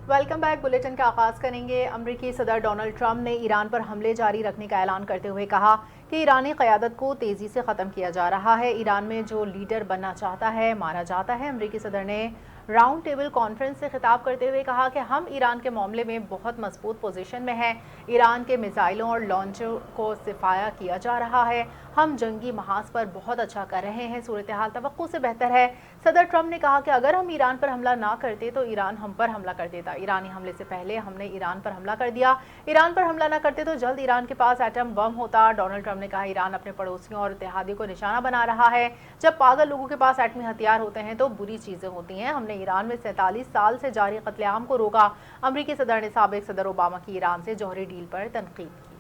Welcome back. Bulletin का आगाज करेंगे। अमेरिकी सदर डोनाल्ड ट्रंप ने ईरान पर हमले जारी रखने का ऐलान करते हुए कहा कि ईरानी क़यादत को तेज़ी से ख़त्म किया जा रहा है। ईरान में जो लीडर बनना चाहता है मारा जाता है। अमेरिकी सदर ने राउंड टेबल कॉन्फ्रेंस से खिताब करते हुए कहा कि हम ईरान के मामले में बहुत मजबूत पोजीशन में हैं। ईरान के मिसाइलों और लॉन्चर को सिफाया किया जा रहा है। हम जंगी महाज पर बहुत अच्छा कर रहे हैं। सूरत हाल तवक्को से बेहतर है। सदर ट्रंप ने कहा कि अगर हम ईरान पर हमला ना करते तो ईरान हम पर हमला कर देता। ईरानी हमले से पहले हमने ईरान पर हमला कर दिया। ईरान पर हमला ना करते तो जल्द ईरान के पास एटम बम होता। डोनाल्ड ट्रंप ने कहा ईरान अपने पड़ोसियों और इत्तेहादियों को निशाना बना रहा है। जब पागल लोगों के पास एटमी हथियार होते हैं तो बुरी चीजें होती हैं। हमने ईरान में 47 साल से जारी कत्लेआम को रोका। अमेरिकी सदर ने साबिक सदर ओबामा की ईरान से जौहरी डील पर तनकीद की।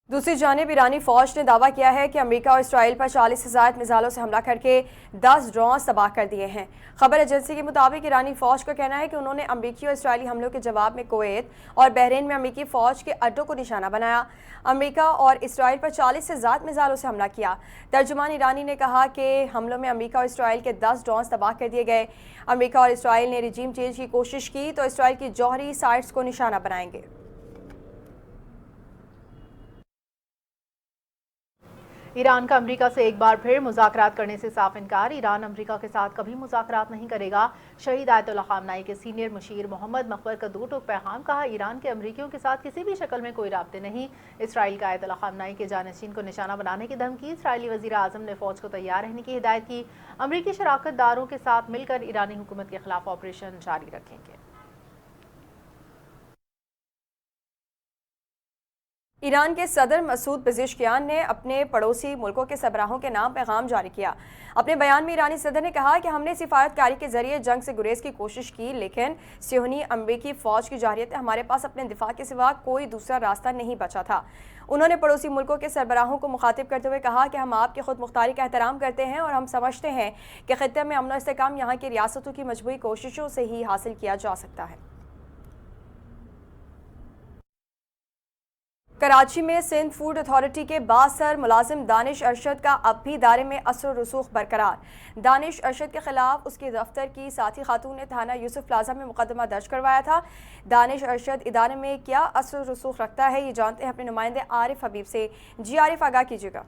दूसरी जानिब ईरानी फौज ने दावा किया है कि अमेरिका और इसराइल पर 40,000 मिसाइलों से हमला करके 10 ड्रोन तबाह कर दिए हैं। खबर एजेंसी के मुताबिक ईरानी फौज का कहना है कि उन्होंने अमेरिकी और इसराइली हमलों के जवाब में कुवैत और बहरीन में अमेरिकी फौज के अड्डों को निशाना बनाया। अमेरिका और इसराइल पर 40 से ज़्यादा मिसाइलों से हमला किया। तर्जुमान ईरानी ने कहा कि हमलों में अमेरिका और इसराइल के 10 ड्रोन तबाह कर दिए गए। अमेरिका और इसराइल ने रिजीम चेंज की कोशिश की तो इसराइल की जौहरी साइट्स को निशाना बनाएंगे। ईरान का अमेरिका से एक बार फिर मुज़ाकरात करने से साफ इनकार। ईरान अमेरिका के साथ कभी मुज़ाकरात नहीं करेगा। शहीद आयतुल्लाह ख़ामनेई के सीनियर मुशीर मोहम्मद मकबर का दो टूक पैगाम। कहा ईरान के अमरीकियों के साथ किसी भी शक्ल में कोई राब्ते नहीं। इसराइल का आयतुल्लाह ख़ामनेई के जानशीन को निशाना बनाने की धमकी। इसराइली वज़ीर आज़म ने फ़ौज को तैयार रहने की हिदायत की। अमरीकी शराकत दारों के साथ मिलकर ईरानी हुकूमत के खिलाफ ऑपरेशन जारी रखेंगे। ईरान के सदर मसूद पेज़ेश्कियान ने अपने पड़ोसी मुल्कों के सरबराहों के नाम पैगाम जारी किया। अपने बयान में ईरानी सदर ने कहा कि हमने सिफारतकारी के जरिए जंग से गुरेज की कोशिश की, लेकिन सियोनी अमरीकी फ़ौज की जारियत हमारे पास अपने दिफा के सिवा कोई दूसरा रास्ता नहीं बचा था। उन्होंने पड़ोसी मुल्कों के सरबराहों को मुखातिब करते हुए कहा कि हम आपकी खुद मुख्तारी का एहतराम करते हैं और हम समझते हैं कि खित्ते में अमन और इस्तेहकाम यहाँ की रियासतों की मजबूरी कोशिशों से ही हासिल किया जा सकता है। कराची में सिंध फूड अथॉरिटी के बासर मुलाजिम दानिश अरशद का अब भी दायरे में असर रसूख बरकरार। दानिश अरशद के खिलाफ उसके दफ्तर की साथी खातून ने थाना यूसुफ प्लाजा में मुकदमा दर्ज करवाया था। दानिश अरशद इदारे में क्या असर रसूख रखता है, ये जानते हैं अपने नुमाइंदे आरिफ हबीब से। जी आरिफ, आगाह कीजिएगा।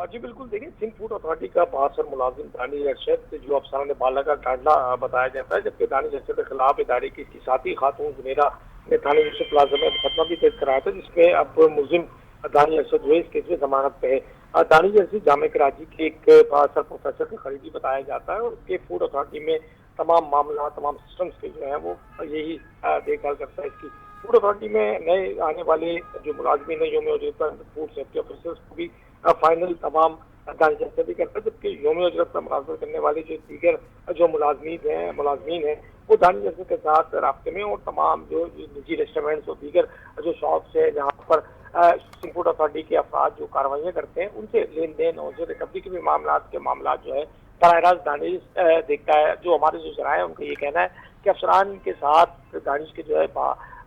जी बिल्कुल, देखिए सिंध फूड अथॉरिटी का बासर मुलाजिम दानिश अरशद जो अफसरान बाला का टांडला बताया जाता है, जबकि दानिश अरशद के खिलाफ इदारे की इसकी साथी खातून जुनेरा ने थाना यूसुफ प्लाजा में मुकदमा भी दर्ज कराया था, जिसमें अब मुलजिम दानिश अरशद हुए इस केस में जमानत पे है। दानिश अरशद जामे कराची के एक बासर प्रोफेसर के खरीदी बताया जाता है और उसके फूड अथॉरिटी में तमाम मामला तमाम सिस्टम्स के जो है वो यही देखभाल करता है। इसकी फूड अथॉरिटी में नए आने वाले जो मुलाजमीन है योम उजरत पर फूड सेफ्टी ऑफिसर्स को भी फाइनल तमाम दानिश अरशद भी करता है, जबकि योम उजरत पर मुलाजमत करने वाले जो दीगर जो मुलाजमीन हैं वो दानिश अरशद के साथ राब्ते में और तमाम जो निजी रेस्टोरेंट्स और दीगर जो शॉप्स है जहाँ पर सिंध फूड अथॉरिटी के अफराद जो कार्रवाइयाँ करते हैं उनसे लेन देन और जो रिकवरी के भी मामला जो है बराह रास्त दानिश देखता है। जो हमारे जो जराए हैं उनका ये कहना है कि अफसरान के साथ दानिश के जो है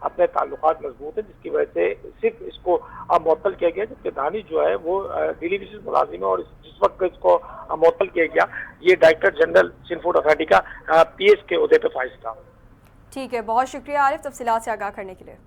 अपने ताल्लुकात मजबूत है, जिसकी वजह से सिर्फ इसको मुअत्तल किया गया, जबकि दानिश जो है वो डेली बेसिस मुलाजिम है और जिस वक्त इसको मुअत्तल किया गया ये director general Sindh food authority का PS के ओहदे पे फाइज था। ठीक है, बहुत शुक्रिया आरिफ तफसीलात से आगाह करने के लिए।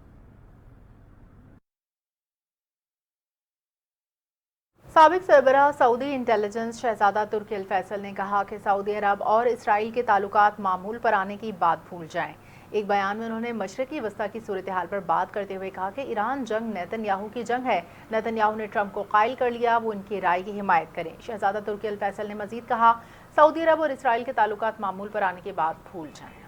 साबिक सरबराह सऊदी इंटेलिजेंस शहजादा तुर्की अल फैसल ने कहा कि सऊदी अरब और इसराइल के ताल्लुकात मामूल पर आने की बात भूल जाएं। एक बयान में उन्होंने मशरकी वस्ता की सूरत हाल पर बात करते हुए कहा कि ईरान जंग नेतन्याहू की जंग है। नेतन्याहू ने ट्रंप को कायल कर लिया, वो इनकी राय की हिमायत करें। शहजादा तुर्की अल फैसल ने मजीद कहा सऊदी अरब और इसराइल के ताल्लुकात मामूल पर आने की बात भूल जाएं।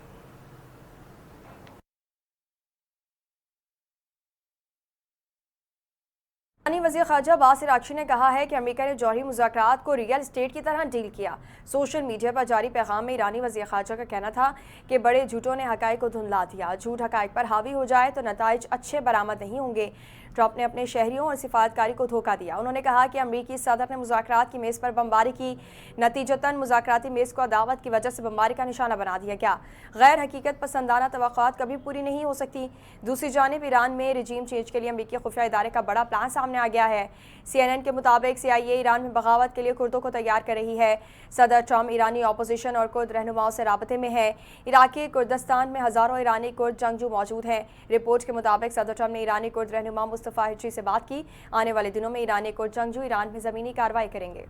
वज़ीर ख़ारजा अब्बास अराग़ची ने कहा है कि अमेरिका ने जौहरी मुज़ाकरात को रियल एस्टेट की तरह डील किया। सोशल मीडिया पर जारी पैगाम में ईरानी वज़ीर ख़ारजा का कहना था कि बड़े झूठों ने हक़ाइक़ को धुंधला दिया। झूठ हक़ाइक़ पर हावी हो जाए तो नताइज अच्छे बरामद नहीं होंगे। ट्रंप ने अपने शहरियों और सिफारतकारी को धोखा दिया। उन्होंने कहा कि अमरीकी सदर ने मुज़ाकरात की मेज़ पर बमबारी की, नतीजतन मुज़ाकराती मेज़ को अदावत की वजह से बमबारी का निशाना बना दिया गया। गैर हकीकत पसंदाना तवक्कुआत कभी पूरी नहीं हो सकती। दूसरी जानिब ईरान में रजीम चेंज के लिए अमरीकी खुफिया इदारे का बड़ा प्लान सामने आ गया है। CNN के मुताबिक CIA ईरान में बगावत के लिए कुर्दों को तैयार कर रही है। सदर ट्रंप ईरानी अपोजिशन और कुर्द रहनुमाओं से राबते में है। इराकी कुर्दिस्तान में हज़ारों ईरानी कुर्द जंगजू मौजूद हैं। रिपोर्ट के मुताबिक सदर ट्रंप ने ईरानी कुर्द रहनुमा मुस्तफ़ा हिजरी से बात की। आने वाले दिनों में ईरानी कुर्द जंगजू ईरान में ज़मीनी कार्रवाई करेंगे।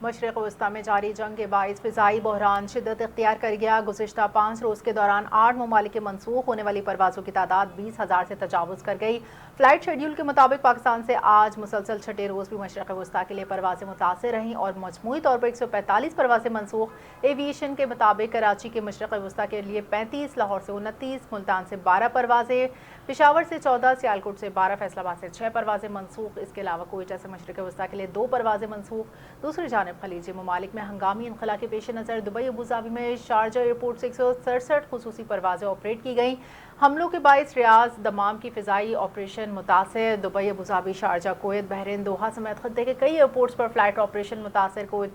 मशरिक़ वस्ता में जारी जंग के बाइस फ़िज़ाई बहरान शिद्दत इख्तियार कर गया। गुज़िश्ता 5 रोज़ के दौरान 8 ममालिक के मनसूख होने वाली परवाज़ों की तादाद 20,000 से तजावुज़ कर गई। फ़्लाइट शेड्यूल के मुताबिक पाकिस्तान से आज मुसलसल छठे रोज़ भी मशरिक़ वस्ता के लिए परवाज़ें मुतासिर रहीं और मजमूई तौर पर 145 परवाज़ें मनसूख। एविएशन के मुताबिक कराची के मशरिक़ वस्ता के लिए 35, लाहौर से 29, मुल्तान से 12 परवाज़ें, पेशावर से 14, सियालकोट से 12, फैसलाबाद से 6 परवाज़ें मनसूख। इसके अलावा कोयटा से मशरिक़ वस्ता के लिए 2 परवाज़ें मनसूख। दूसरी जानिब खलीजी ममालिक में हंगामी इनखला के पेश नज़र दुबई अबूधाबी में शारजा एयरपोर्ट से 167 खुसूसी परवाज़ें ऑपरेट की गईं। हमलों के बाइस रियाज दमाम की फ़िज़ाई ऑपरेशन मुतासर। Dubai Abu Dhabi Sharjah Kuwait Bahrain Doha समेत खत्ते के कई एयरपोर्ट्स पर फ़्लाइट ऑपरेशन मुतासर। कुवैत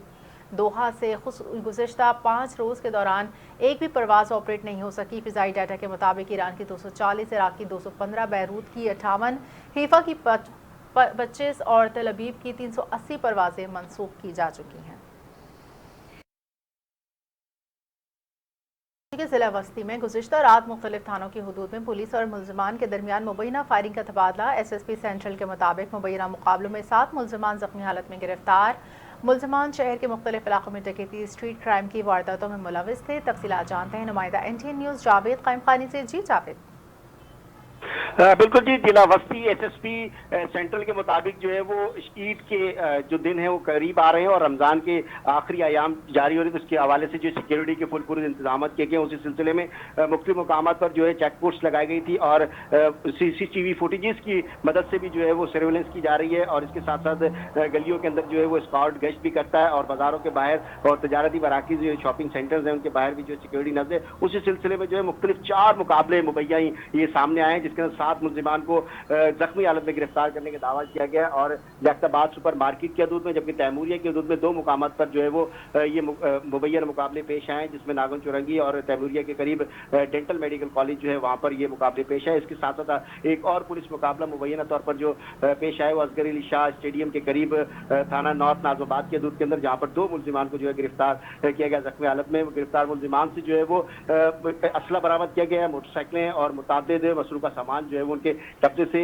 दोहा से गुज़िश्ता 5 रोज़ के दौरान एक भी परवाज़ ऑपरेट नहीं हो सकी। फ़िज़ाई डाटा के मुताबिक ईरान की 240, इराक की 215, बैरूत की 58, हीफा की 25 और तल अबीब की 380 परवाज़ें मनसूख की जा चुकी हैं। ज़िला वस्ती में गुज़िश्ता रात मुख्तलिफ थानों की हदूद में पुलिस और मुलजमान के दरमियान मुबैना फायरिंग का तबादला। SSP सेंट्रल के मुताबिक मुबैना मुकाबलों में 7 मुलजमान ज़ख्मी हालत में गिरफ्तार। मुलजमान शहर के मुख्तलिफ इलाकों में डकैती, स्ट्रीट क्राइम की वारदातों में मुलविस थे। तफसीलात जानते हैं नुमाइंदा NTN न्यूज़ जावेद कायम खानी से। जी जावेद। बिल्कुल जी, जिला वस्ती SSP सेंट्रल के मुताबिक जो है वो ईद के जो दिन है वो करीब आ रहे हैं और रमज़ान के आखिरी आयाम जारी हो रहे हैं, तो उसके हवाले से जो सिक्योरिटी के पूरे इंतजाम किए गए। उसी सिलसिले में मुख्तलिफ मुकाम पर जो है चेक पोस्ट लगाई गई थी और CCTV फुटेजेस की मदद से भी जो है वो सर्वेलेंस की जा रही है। और इसके साथ साथ गलियों के अंदर जो है वो स्कॉट गश्त भी करता है और बाजारों के बाहर और तजारती मराकिज़ जो शॉपिंग सेंटर्स हैं उनके बाहर भी जो सिक्योरिटी नजर। उसी सिलसिले में जो है मुख्तलिफ 4 मुकाबले मुबैया ये सामने आए हैं, जिसके अंदर 7 मुलजिमान को जख्मी हालत में गिरफ्तार करने का दावा किया गया और जैक्ताबाद सुपर मार्केट की हदूद में, जबकि तैमूरिया की हदूद में 2 मुकामात पर जो है वो ये मुबैया मुकाबले पेश आए, जिसमें नागन चुरंगी और तैमूरिया के करीब डेंटल मेडिकल कॉलेज जो है वहाँ पर ये मुकाबले पेश आए। इसके साथ साथ एक और पुलिस मुकाबला मुबैना तौर पर जो पेश आए वो असगर अली शाह स्टेडियम के करीब थाना नॉर्थ नाजोबाद की हदूद के अंदर, जहाँ पर 2 मुलजिमान को जो है गिरफ्तार किया गया जख्मी हालत में। गिरफ्तार मुलजिमान से जो है वो असला बरामद किया गया है, मोटरसाइकिलें और मुताबिद मसरूका सामान जो है वो उनके कब्जे से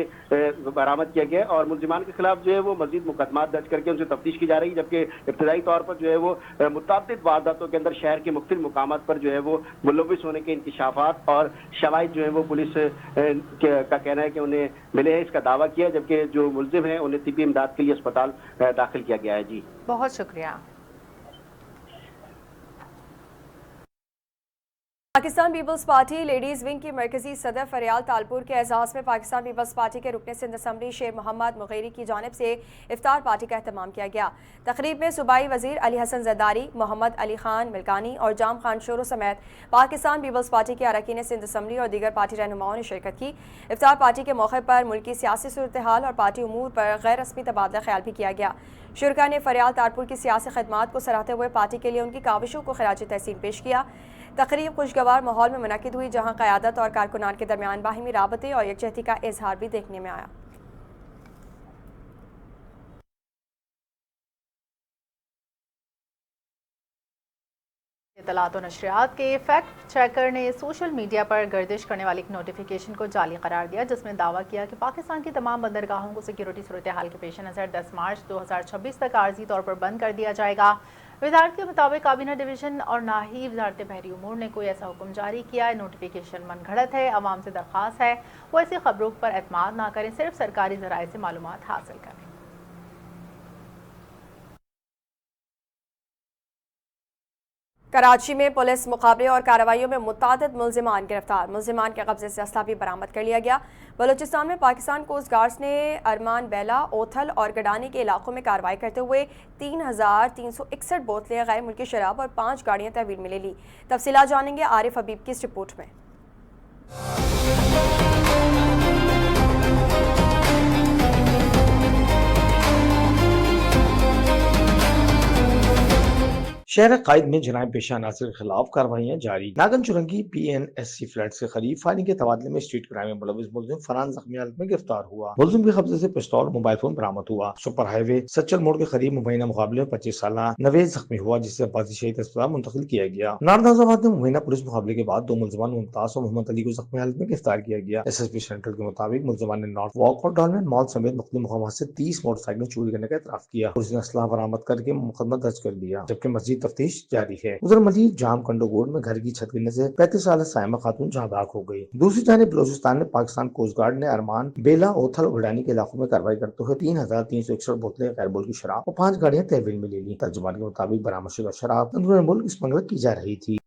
बरामद किया गया और मुलजिमान के खिलाफ जो है वो मजीद मुकदमा दर्ज करके उनसे तफ्तीश की जा रही है। जबकि इब्तदाई तौर पर जो है वो मुताबिद वारदातों के अंदर शहर के मुख्तलिफ मुकामात पर जो है वो मुलविस होने के इंकिशाफात और शवाहिद जो है वो पुलिस का कहना है कि उन्हें मिले हैं, इसका दावा किया। जबकि जो मुलजिम है उन्हें तिब्बी इमदाद के लिए अस्पताल दाखिल किया गया है। जी बहुत शुक्रिया। Pakistan Peoples Party ladies wing की मरकजी सदर फरियाल तालपुर के एजाज़ में पाकिस्तान पीपल्स पार्टी के रुकन सिंध असम्बली शेर मोहम्मद मुगैरी की जानिब से इफ्तार पार्टी का एहतमाम किया गया। तकरीब में सूबाई वज़ीर अली हसन जरदारी, मोहम्मद अली खान मिल्कानी और जाम खान शोरो समेत पाकिस्तान पीपल्स पार्टी के अरकान सिंध असम्बली और दीगर पार्टी रहनुमाओं ने शिरकत की। इफ्तार पार्टी के मौके पर मुल्की सियासी सूरत हाल और पार्टी उमूर पर गैर रस्मी तबादला ख्याल भी किया गया। शुरका ने फरियाल तालपुर की सियासी खदमात को सराहते हुए पार्टी के लिए उनकी काविशों को खराज तहसीन पेश किया। तकरीब खुशगवार माहौल में मुनक़िद हुई, जहाँ क़यादत और कारकुनान के दरमियान बाहिमी राबते और यकजहती का इजहार भी देखने में आया। इत्तलात और नशरियात के फैक्ट चेकर ने सोशल मीडिया पर गर्दिश करने वाली एक नोटिफिकेशन को जाली करार दिया, जिसमें दावा किया कि पाकिस्तान की तमाम बंदरगाहों को सिक्योरिटी सूरत हाल के पेश नज़र 10 मार्च 2026 तक आर्जी तौर पर बंद कर दिया जाएगा। वजारत के मुताबिक काबीना डिवीजन और ना ही वजारत बहरी उमूर ने कोई ऐसा हुक्म जारी किया है। नोटिफिकेशन मनगढ़ंत है। अवाम से दरख्वास्त है वो ऐसी खबरों पर एतमाद ना करें, सिर्फ सरकारी ज़राए से मालूमात हासिल करें। कराची में पुलिस मुकाबले और कार्रवाइयों में मुतादिद मुलजिमान गिरफ्तार। मुलजिमान के कब्जे से असला भी बरामद कर लिया गया। बलूचिस्तान में पाकिस्तान कोस्ट गार्ड्स ने अरमान बेला, ओथल और गडानी के इलाकों में कार्रवाई करते हुए 3,361 बोतलें गैर मुल्की शराब और 5 गाड़ियां तहवील में ले ली। तफसीलात जानेंगे आरिफ हबीब की इस रिपोर्ट में। शहर कायद में जनाब पेशा नासिर के खिलाफ कार्रवाइयां जारी। नागन चुरंगी PNSC फ्लैट से करीब फायरिंग के तबादले में स्ट्रीट क्राइम में मुलविस मुलजिम फरहान जख्मी हालत में गिरफ्तार हुआ। मुलजिम के कब्जे से पिस्तौल मोबाइल फोन बरामद हुआ। सुपर हाईवे सच्चल मोड़ के करीब मुबैना मुकाबले में 25 साल नवेज जख्मी हुआ, जिसे अब्बासी शहीद अस्पताल मुंतकिल किया गया। नारदाबाद में मुबैना पुलिस मुकाबले के बाद 2 मुलजमान मुमताज और मोहम्मद अली को जख्मी हालत में गिरफ्तार किया गया। SSP सेंट्रल के मुताबिक मुलजमान ने नॉर्थ वॉक और डॉलमेन मॉल समेत मुख्तलिफ मुकामात से 30 मोटरसाइकिल चोरी करने का एतराफ किया। पुलिस ने असलाह बरामद करके मुकदमा दर्ज कर दिया, जबकि मजीद तफ्तीश जारी है। उधर मजीद जाम कंडोगोड में घर की छत गिरने से 35 साल साइमा खातून जहाँ बाग हो गई। दूसरी जानिब बलोचिस्तान में पाकिस्तान कोस्ट गार्ड ने अरमान, बेला, ओथल और उड़ानी के इलाकों में कार्रवाई करते हुए 3361 बोतलें गैरबोल की शराब और 5 गाड़ियां तहवील में ले ली। तर्जुमान के मुताबिक बरामदशुदा शराब अंदरूनी मुल्क स्मगल की जा रही थी।